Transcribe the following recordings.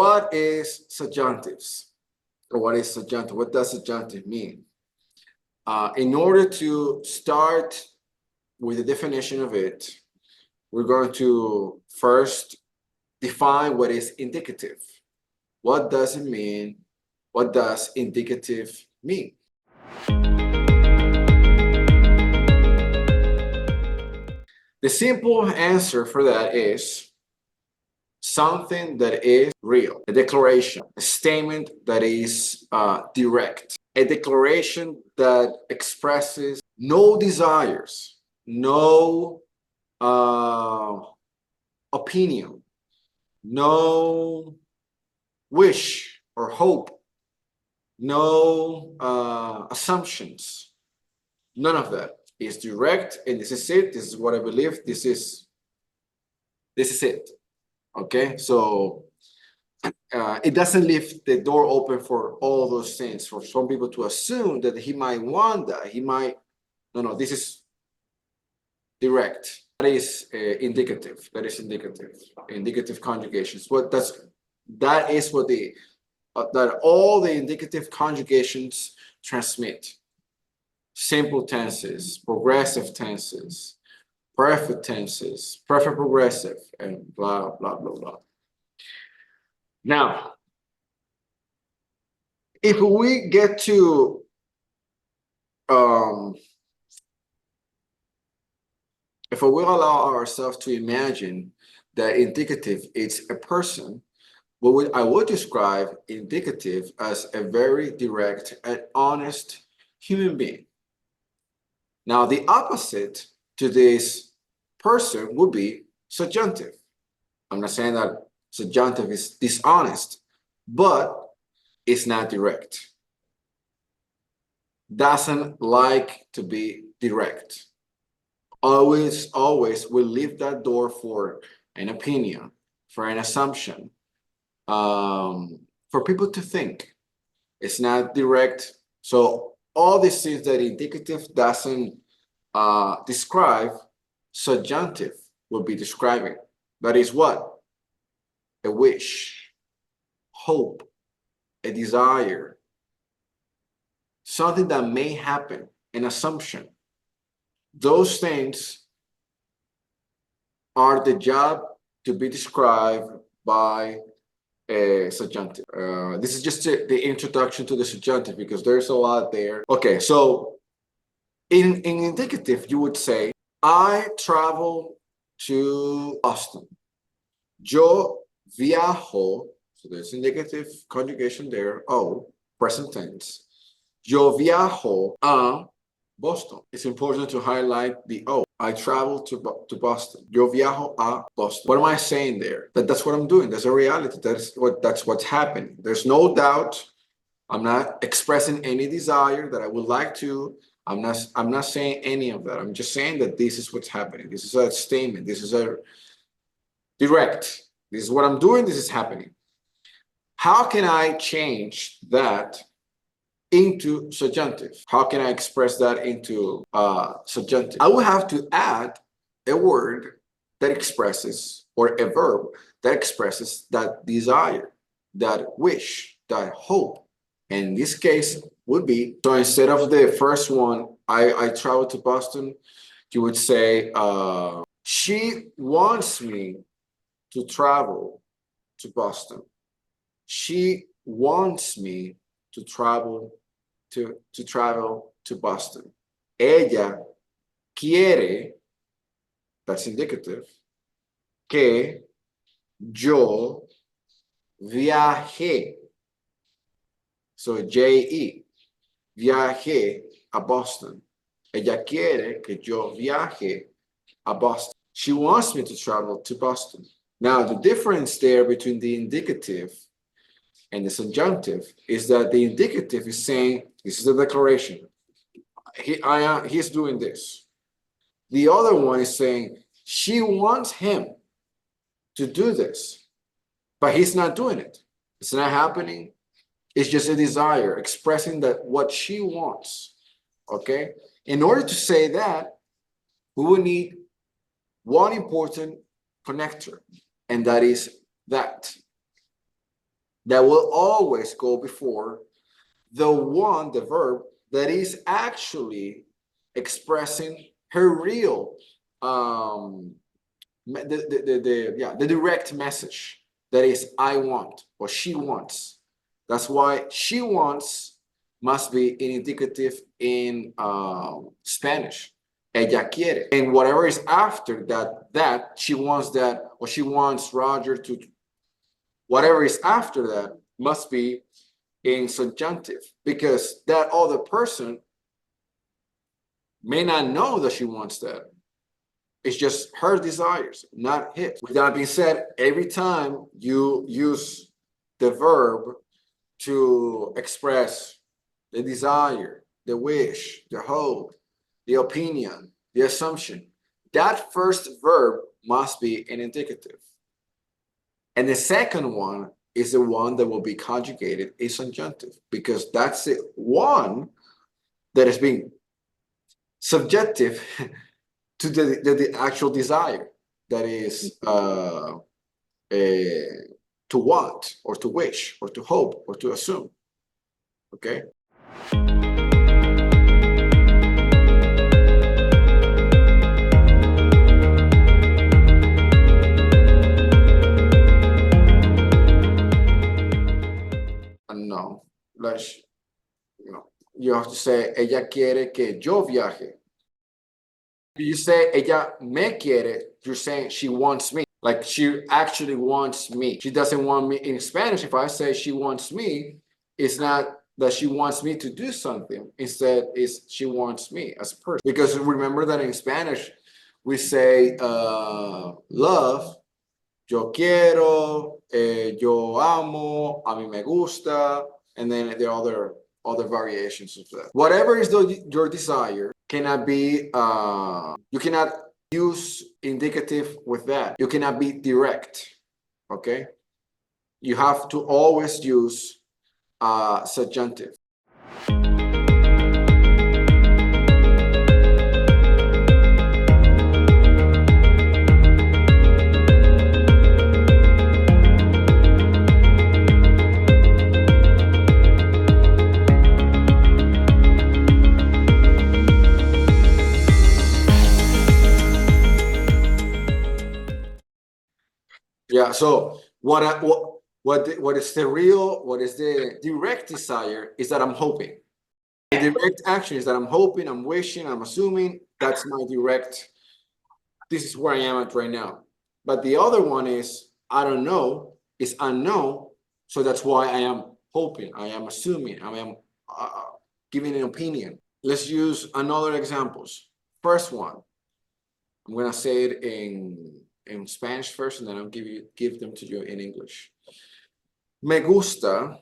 what is subjunctives? Or what is subjunctive? What does subjunctive mean? In order to start with the definition of it, we're going to first define what is indicative. What does it mean? What does indicative mean? The simple answer for that is something that is real, a declaration, a statement that is direct, a declaration that expresses no desires, no opinion, no wish or hope, no assumptions, none of that. Is direct, and this is it. This is what I believe. This is it. Okay, so it doesn't leave the door open for all those things for some people to assume that he might want that. He might. No. This is direct. That is indicative. That is indicative. Indicative conjugations. That is what that all the indicative conjugations transmit. Simple tenses, progressive tenses, perfect tenses, perfect progressive, and blah, blah, blah, blah. Now, if we get to if we will allow ourselves to imagine that indicative is a person, I would describe indicative as a very direct and honest human being. Now, the opposite to this person would be subjunctive. I'm not saying that subjunctive is dishonest, but it's not direct. Doesn't like to be direct. Always will leave that door for an opinion, for an assumption, for people to think. It's not direct. So all these things that indicative doesn't describe, subjunctive will be describing. That is what? A wish, hope, a desire, something that may happen, an assumption. Those things are the job to be described by a subjunctive. This is just the introduction to the subjunctive because there's a lot there. Okay, so in indicative, you would say, I travel to Boston. Yo viajo, so there's indicative conjugation there, present tense. Yo viajo a Boston. It's important to highlight the O. I travel to Boston. Yo viajo a Boston. What am I saying there? That's what I'm doing. That's a reality. That's what's happening. There's no doubt. I'm not expressing any desire that I would like to. I'm not saying any of that. I'm just saying that this is what's happening. This is a statement. This is a direct. This is what I'm doing. This is happening. How can I change that into subjunctive? How can I express that into subjunctive? I will have to add a word that expresses, or a verb that expresses that desire, that wish, that hope. And in this case would be, so instead of the first one, I travel to Boston, you would say, she wants me to travel to Boston. She wants me to travel to Boston. Ella quiere, that's indicative, que yo viaje. So J-E, viaje a Boston. Ella quiere que yo viaje a Boston. She wants me to travel to Boston. Now, the difference there between the indicative and the subjunctive is that the indicative is saying, this is a declaration. He's doing this. The other one is saying, she wants him to do this, but he's not doing it. It's not happening. It's just a desire, expressing that what she wants, okay? In order to say that, we will need one important connector, and that is that. that will always go before the verb that is actually expressing her real the direct message, that is I want or she wants. That's why she wants must be in indicative in Spanish. Ella quiere. And whatever is after that she wants that, or she wants Roger to, whatever is after that must be in subjunctive, because that other person may not know that she wants that. It's just her desires, not his. With that being said, every time you use the verb to express the desire, the wish, the hope, the opinion, the assumption, that first verb must be an indicative. And the second one is the one that will be conjugated in subjunctive, because that's the one that is being subjective to the actual desire, that is to want or to wish or to hope or to assume. Okay. No, like, you have to say ella quiere que yo viaje. You say ella me quiere, you're saying she wants me. Like she actually wants me. She doesn't want me. In Spanish, if I say she wants me, it's not that she wants me to do something. Instead, it's she wants me as a person. Because remember that in Spanish, we say love, yo quiero, yo amo, a mí me gusta, and then there are other variations of that. Whatever is your desire cannot be, you cannot use indicative with that. You cannot be direct, okay? You have to always use subjunctive. Yeah, so what is the direct desire is that I'm hoping. The direct action is that I'm hoping, I'm wishing, I'm assuming. That's my direct, this is where I am at right now. But the other one is I don't know, is unknown. So that's why I am hoping, I am assuming, I am giving an opinion. Let's use another examples. First one, I'm gonna say it in Spanish first, and then I'll give them to you in English. Me gusta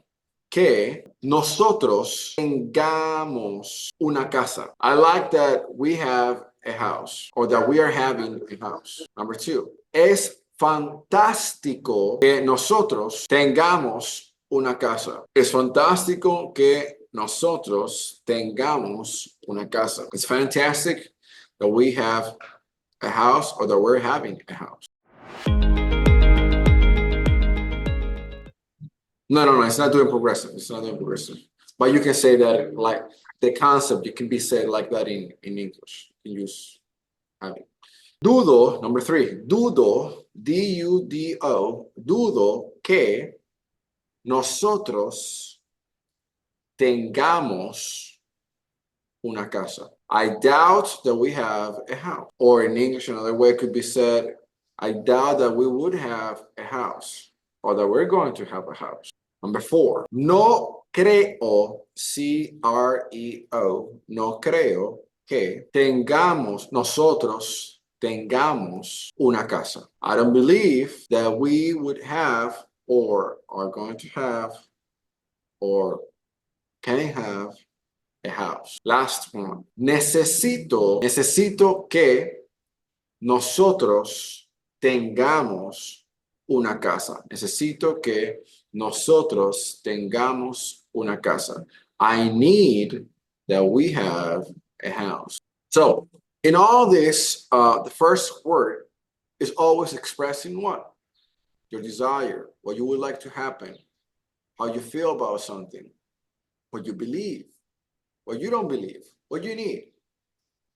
que nosotros tengamos una casa. I like that we have a house, or that we are having a house. Number two, es fantástico que nosotros tengamos una casa. Es fantástico que nosotros tengamos una casa. It's fantastic that we have a house, or that we're having a house. No, it's not doing progressive. It's not doing progressive. But you can say that, like the concept, it can be said like that in English. You can use having. Dudo, number three, dudo, D-U-D-O, dudo que nosotros tengamos una casa. I doubt that we have a house. Or in English, another way could be said, I doubt that we would have a house, or that we're going to have a house. Number four, no creo, C-R-E-O, no creo que nosotros tengamos una casa. I don't believe that we would have, or are going to have, or can have a house. Last one. Necesito que nosotros tengamos una casa. Necesito que nosotros tengamos una casa. I need that we have a house. So in all this, the first word is always expressing what? Your desire, what you would like to happen. how you feel about something, what you believe, what you don't believe, what you need.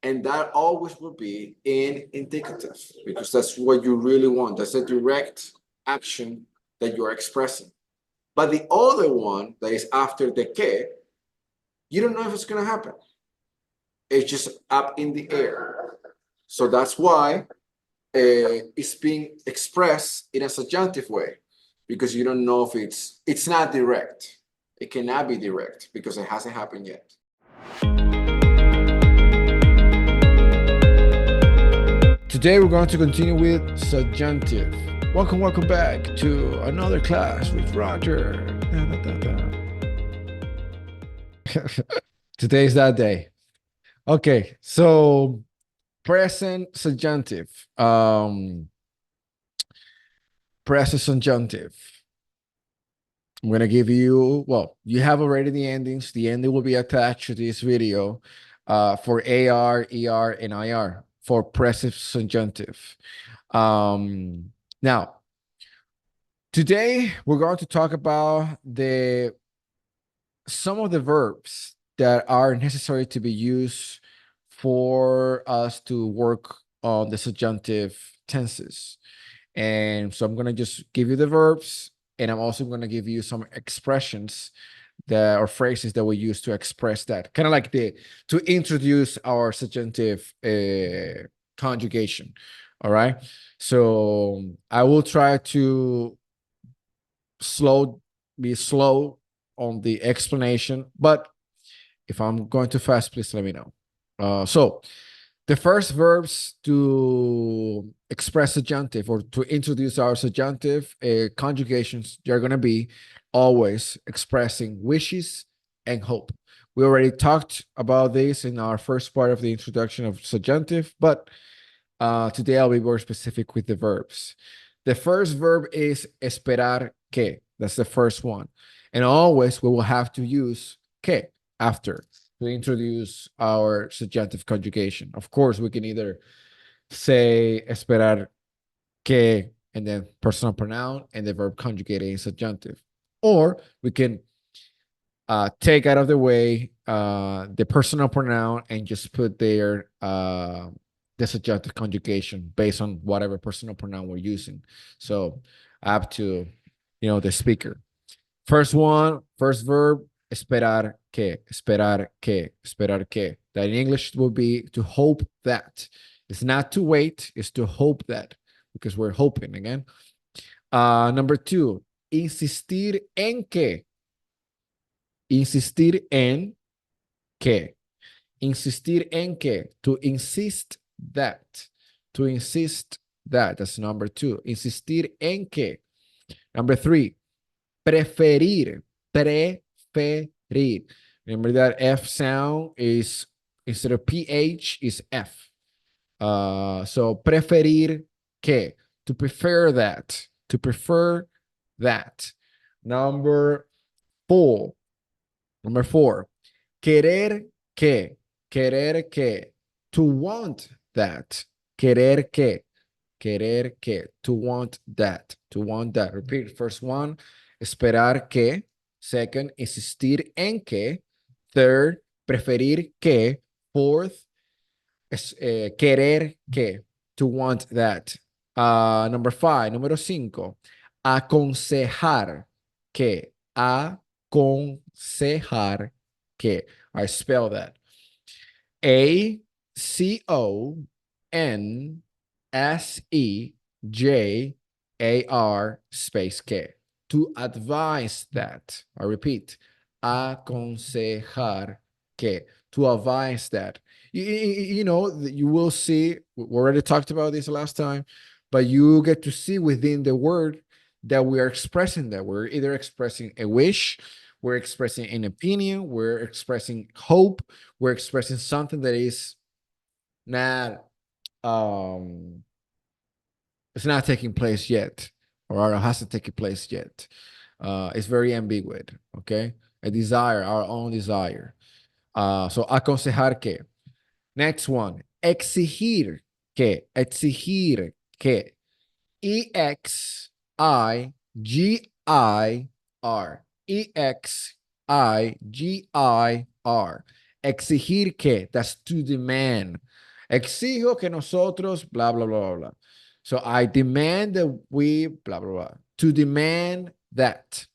And that always will be in indicative because that's what you really want. That's a direct action that you're expressing. But the other one that is after the que, you don't know if it's going to happen. It's just up in the air. So that's why it's being expressed in a subjunctive way because you don't know if it's not direct. It cannot be direct because it hasn't happened yet. Today we're going to continue with subjunctive. Welcome back to another class with Roger. Today's that day. Okay, so present subjunctive. Present subjunctive. I'm going to give you, well, you have already the endings. The ending will be attached to this video for AR, ER, and IR for present subjunctive. Now, today we're going to talk about some of the verbs that are necessary to be used for us to work on the subjunctive tenses. And so I'm going to just give you the verbs, and I'm also going to give you some expressions that or phrases that we use to express that, kind of like to introduce our subjunctive conjugation. All right. So I will try to be slow on the explanation, but if I'm going too fast, please let me know. So the first verbs to express subjunctive or to introduce our subjunctive conjugations, they're going to be always expressing wishes and hope. We already talked about this in our first part of the introduction of subjunctive, but today I'll be more specific with the verbs. The first verb is esperar que. That's the first one. And always we will have to use que after to introduce our subjunctive conjugation. Of course, we can either say esperar que and then personal pronoun and the verb conjugated in subjunctive. Or we can take out of the way the personal pronoun and just put there the subjunctive conjugation based on whatever personal pronoun we're using. So up to, the speaker. First verb, esperar que, esperar que, esperar que. That in English will be to hope that. It's not to wait, it's to hope that, because we're hoping again. Number two, insistir en que. Insistir en que. Insistir en que. To insist that. To insist that. That's number two. Insistir en que. Number three, preferir. Preferir. Remember that F sound is, instead of PH, is F. So preferir que. To prefer that. To prefer that. Number four. Querer que. Querer que. To want that. Querer que. Querer que. To want that. To want that. Repeat. First one, esperar que. Second, insistir en que. Third, preferir que. Fourth, querer que. To want that. Number five. Número cinco. Aconsejar que. Aconsejar que. I spell that. ACONSEJAR space que. To advise that. I repeat. Aconsejar que. To advise that. You will see, we already talked about this last time, but you get to see within the word that we are expressing that. We're either expressing a wish, we're expressing an opinion, we're expressing hope, we're expressing something that is not, it's not taking place yet, or hasn't taken place yet. It's very ambiguous, okay? A desire, our own desire. So aconsejar que. Next one, exigir que. Exigir que. EXIGIR. E-X-I-G-I-R. Exigir que, that's to demand. Exijo que nosotros, blah, blah, blah, blah, blah. So I demand that we, blah, blah, blah. To demand that.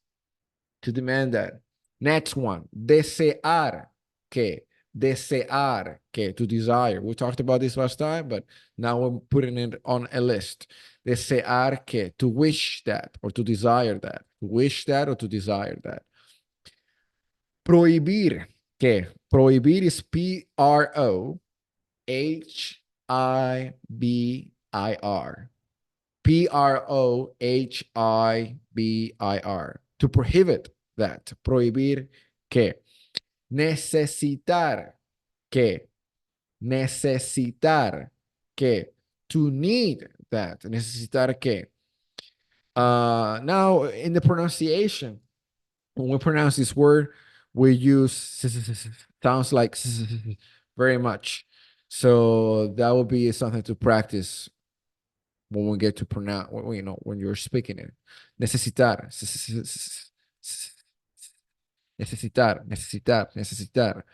To demand that. Next one, desear que. Desear que, to desire. We talked about this last time, but now I'm putting it on a list. Desear que, to wish that, or to desire that. To wish that or to desire that. Prohibir que. Prohibir is P-R-O-H-I-B-I-R. Prohibir. To prohibit that. Prohibir que. Necesitar que. Necesitar que. To need that. Necesitar que. Now, in the pronunciation, when we pronounce this word, we use sounds like very much. So that will be something to practice when we get to pronounce, you know, when you're speaking it. Necesitar. Necesitar, necesitar, necesitar.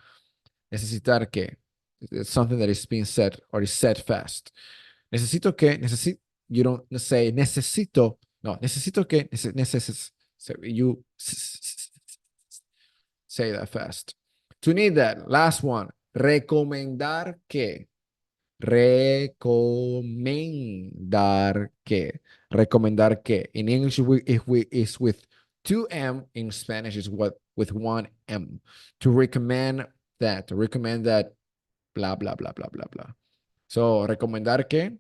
Necesitar que. It's something that is being said or is said fast. Necesito que, you don't say necesito. No, necesito que, so you say that fast. To need that, last one. Recomendar que. Recomendar que. Recomendar que. In English, if we is with 2M. In Spanish is what with 1M. To recommend that. To recommend that. Blah, blah, blah, blah, blah, blah. So, recomendar que.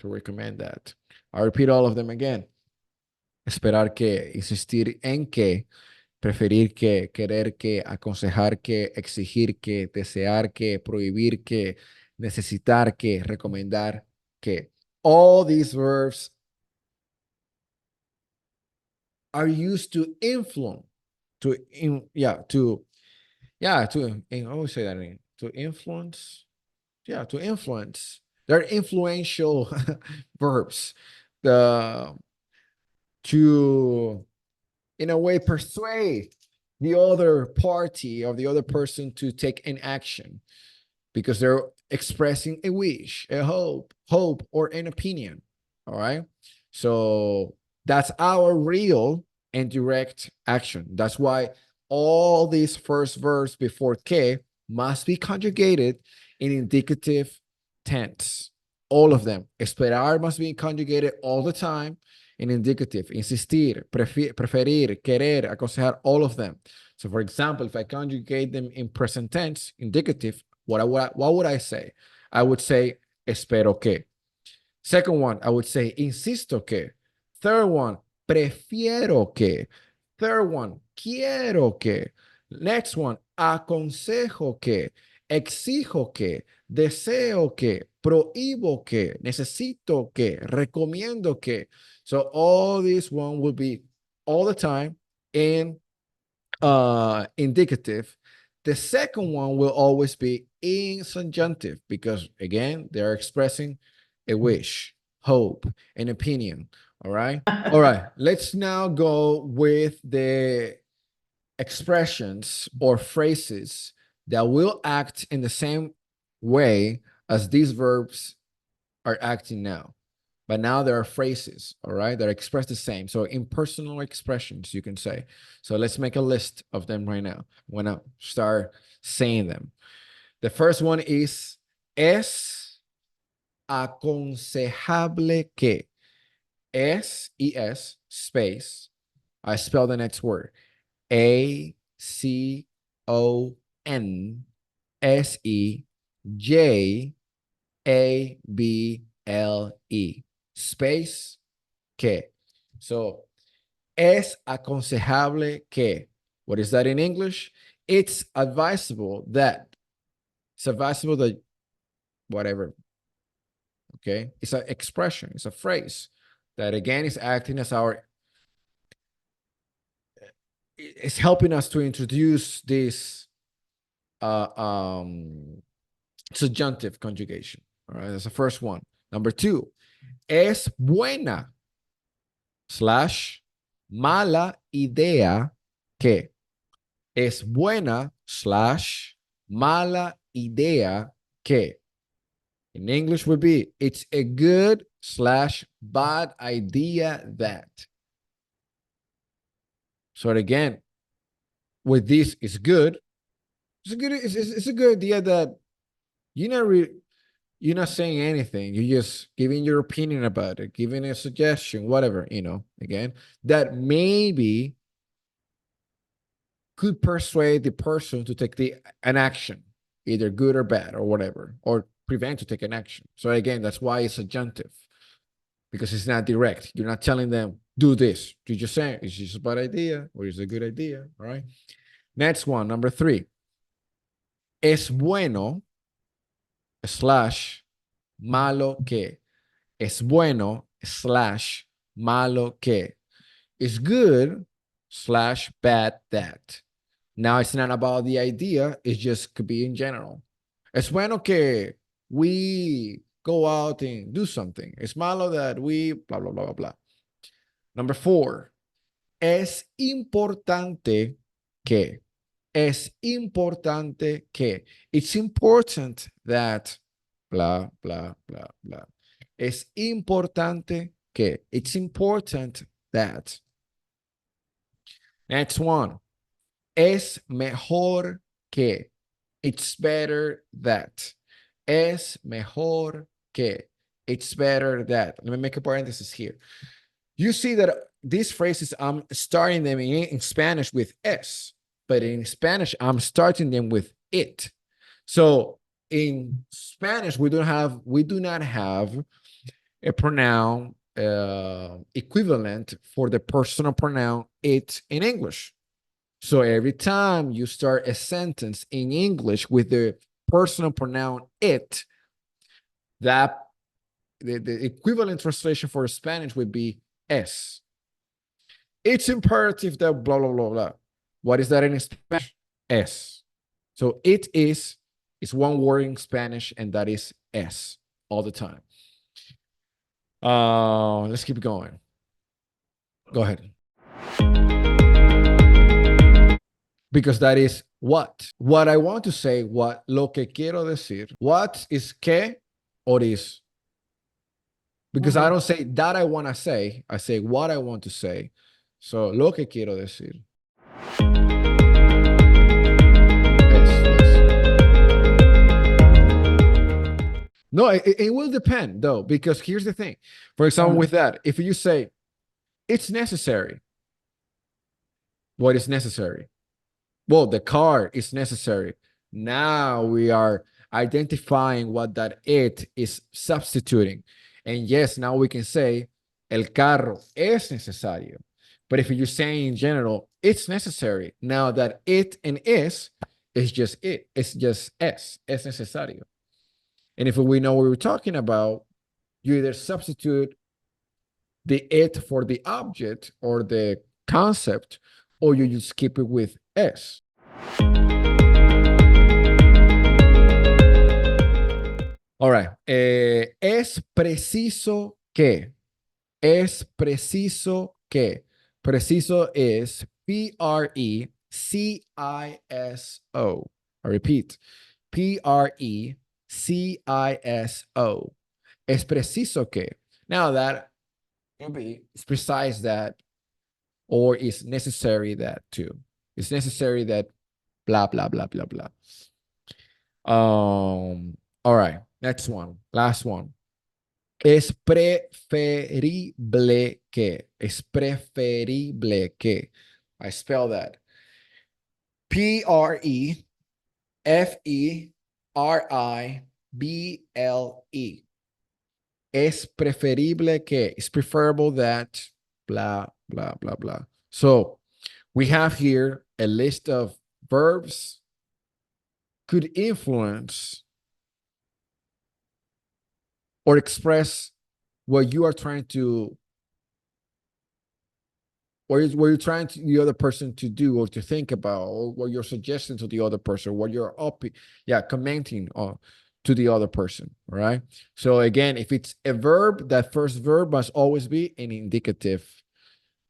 To recommend that. I repeat all of them again. Esperar que. Insistir en que. Preferir que, querer que, aconsejar que, exigir que, desear que, prohibir que, necesitar que, recomendar que. All these verbs are used to influence, to always say that again, to influence, to influence. They're influential verbs. To in a way persuade the other party or the other person to take an action because they're expressing a wish, a hope, or an opinion. All right. So that's our real and direct action. That's why all these first verbs before que must be conjugated in indicative tense. All of them. Esperar must be conjugated all the time in indicative. Insistir, preferir, querer, aconsejar, all of them. So for example, if I conjugate them in present tense, indicative, what would I say? I would say espero que. Second one, I would say insisto que. Third one, prefiero que. Third one, quiero que. Next one, aconsejo que. Exijo que. Deseo que. Prohíbo que. Necesito que. Recomiendo que. So all these one will be all the time in indicative. The second one will always be in subjunctive because, again, they're expressing a wish, hope, an opinion. All right. All right. Let's now go with the expressions or phrases that will act in the same way as these verbs are acting now. But now there are phrases, all right, that express the same. So impersonal expressions, you can say. So let's make a list of them right now. I'm going to start saying them. The first one is es aconsejable que. Es, space. I spell the next word. A-C-O-N-S-E-J-A-B-L-E. Space que. So, es aconsejable que. What is that in English? It's advisable that. It's advisable that whatever. Okay. It's an expression. It's a phrase that again is acting as our. It's helping us to introduce this subjunctive conjugation. All right. That's the first one. Number two. Es buena / mala idea que. Es buena slash mala idea que. In English would be, it's a good slash bad idea that. So again, with this is good. It's a good idea that you're you're not saying anything. You're just giving your opinion about it, giving a suggestion, whatever, again, that maybe could persuade the person to take an action, either good or bad or whatever, or prevent to take an action. So again, that's why it's subjunctive, because it's not direct. You're not telling them, do this. You're just saying, it's just a bad idea or it's a good idea, all right? Next one, number 3. Es bueno slash malo que. Es bueno slash malo que. It's good slash bad that. Now it's not about the idea, it just could be in general. Es bueno que we go out and do something. Es malo that we blah, blah, blah, blah, blah. Number 4. Es importante que. Es importante que. It's important that blah, blah, blah, blah. Es importante que. It's important that. Next one. Es mejor que. It's better that. Es mejor que. It's better that. Let me make a parenthesis here. You see that these phrases, I'm starting them in Spanish with es, but in Spanish, I'm starting them with it. So in Spanish, we do not have a pronoun equivalent for the personal pronoun it in English. So every time you start a sentence in English with the personal pronoun it, that the equivalent translation for Spanish would be es. It's imperative that blah, blah, blah, blah. What is that in Spanish? Es. So it is one word in Spanish, and that is es all the time. Let's keep going. Go ahead. Because that is what. What I want to say, lo que quiero decir. What is que or is. Because I don't say that I want to say. I say what I want to say. So, lo que quiero decir. No, it will depend, though, because here's the thing. For example, with that, if you say, it's necessary. What is necessary? Well, the car is necessary. Now we are identifying what that it is substituting. And yes, now we can say, el carro es necesario. But if you're saying in general, it's necessary. Now that it and is just it. It's just es necesario. And if we know what we're talking about, you either substitute the it for the object or the concept, or you just keep it with es. All right. Es preciso que. Es preciso que. Preciso is Preciso. I repeat. Preciso. Es preciso que. Now that it's precise that, or it's necessary that too. It's necessary that blah, blah, blah, blah, blah. All right. Next one. Last one. Es preferible que. Es preferible que. I spell that. Preferible. Es preferible que. It's preferable that blah, blah, blah, blah. So we have here a list of verbs could influence or express what you are trying to, or what you're trying to the other person to do or to think about, or what you're suggesting to the other person, what you're commenting on to the other person. All right. So again, if it's a verb, that first verb must always be an indicative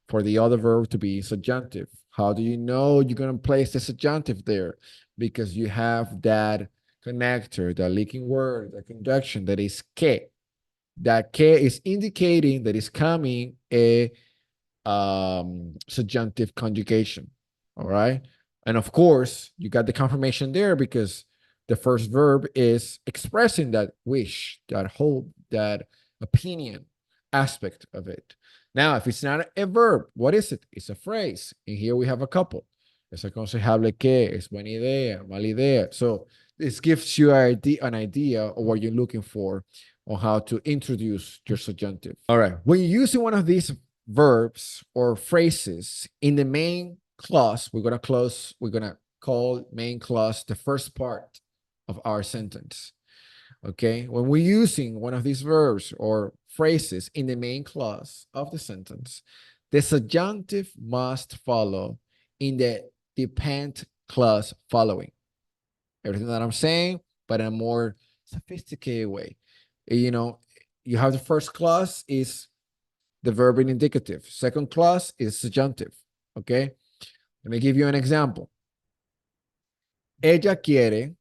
for the other verb to be subjunctive. How do you know you're going to place the subjunctive there? Because you have that connector, that linking word, the conjunction that is que. That que is indicating that it's coming a subjunctive conjugation. All right. And of course, you got the confirmation there because the first verb is expressing that wish, that hope, that opinion aspect of it. Now, if it's not a verb, what is it? It's a phrase. And here we have a couple. Es aconsejable que, es buena idea, mala idea. So this gives you an idea of what you're looking for on how to introduce your subjunctive. All right. When you're using one of these verbs or phrases in the main clause, we're going to call main clause the first part of our sentence. Okay. When we're using one of these verbs or phrases in the main clause of the sentence, the subjunctive must follow in the depend clause following. Everything that I'm saying, but in a more sophisticated way. You know, you have the first clause is the verb in indicative. Second clause is subjunctive. Okay. Let me give you an example. Ella quiere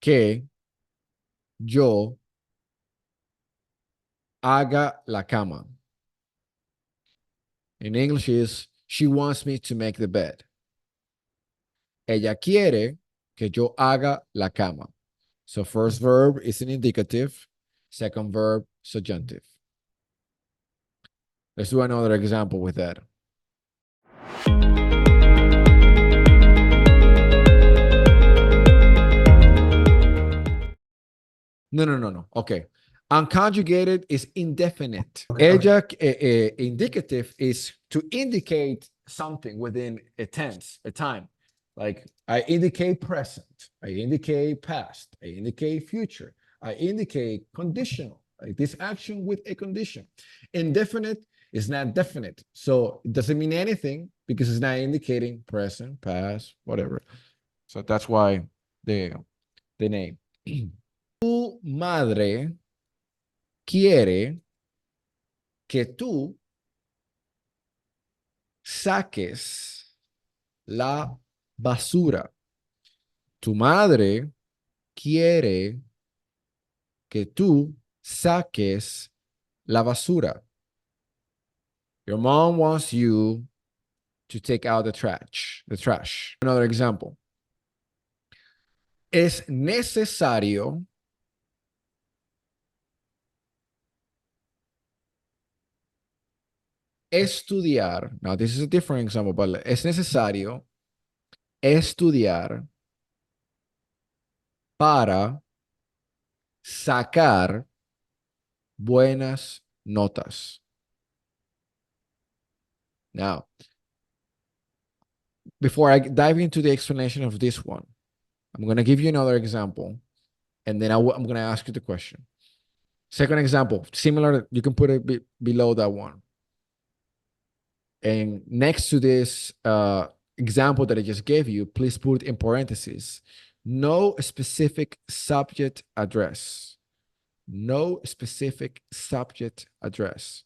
que yo haga la cama. In English is, she wants me to make the bed. Ella quiere que yo haga la cama. So first verb is an indicative, second verb subjunctive. Let's do another example with that. No. Okay. Unconjugated is indefinite. Ella, indicative is to indicate something within a tense, a time. Like I indicate present, I indicate past, I indicate future, I indicate conditional, like this action with a condition. Indefinite is not definite. So it doesn't mean anything because it's not indicating present, past, whatever. So that's why the name. Tu madre quiere que tú saques la basura. Tu madre quiere que tú saques la basura. Your mom wants you to take out the trash. Another example. Es necesario estudiar. Now, this is a different example, but es necesario estudiar para sacar buenas notas. Now, before I dive into the explanation of this one, I'm going to give you another example, and then I'm going to ask you the question. Second example, similar, you can put it below that one. And next to this example that I just gave you, please put in parentheses, no specific subject address. No specific subject address.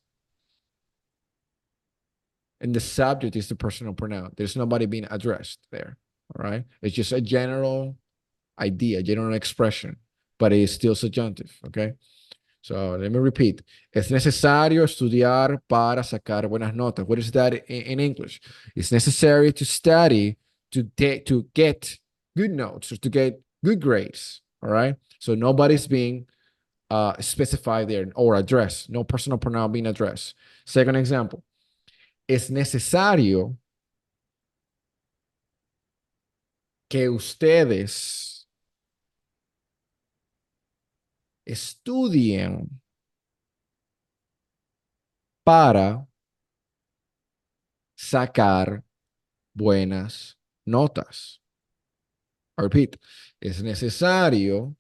And the subject is the personal pronoun. There's nobody being addressed there. All right. It's just a general idea, general expression, but it is still subjunctive. Okay. So let me repeat. Es necesario estudiar para sacar buenas notas. What is that in English? It's necessary to study to get good notes or to get good grades. All right. So nobody's being specified there or addressed. No personal pronoun being addressed. Second example. Es necesario que ustedes estudien para sacar buenas notas. I repeat, es necesario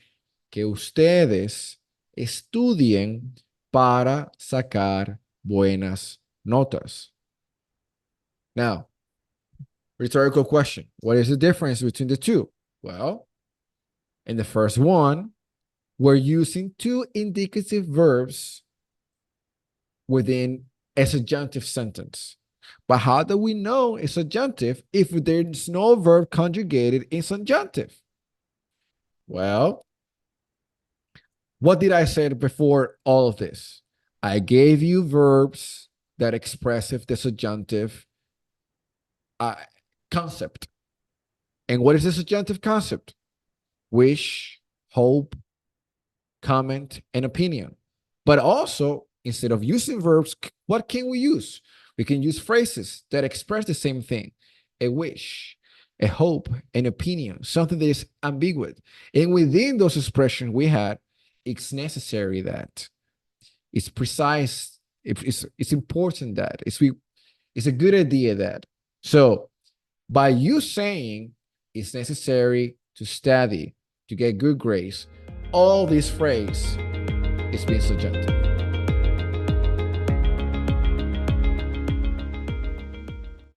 que ustedes estudien para sacar buenas notas. Now, rhetorical question. What is the difference between the two? Well, in the first one, we're using two indicative verbs within a subjunctive sentence. But how do we know it's subjunctive if there's no verb conjugated in subjunctive? Well, what did I say before all of this? I gave you verbs that express the subjunctive concept. And what is the subjunctive concept? Wish, hope, comment, and opinion. But also, instead of using verbs, what can we use? We can use phrases that express the same thing: a wish, a hope, an opinion, something that is ambiguous. And within those expressions we had, it's necessary that it's precise, it's important that it's a good idea that. So by you saying it's necessary to study to get good grades, all this phrase is being subjunctive.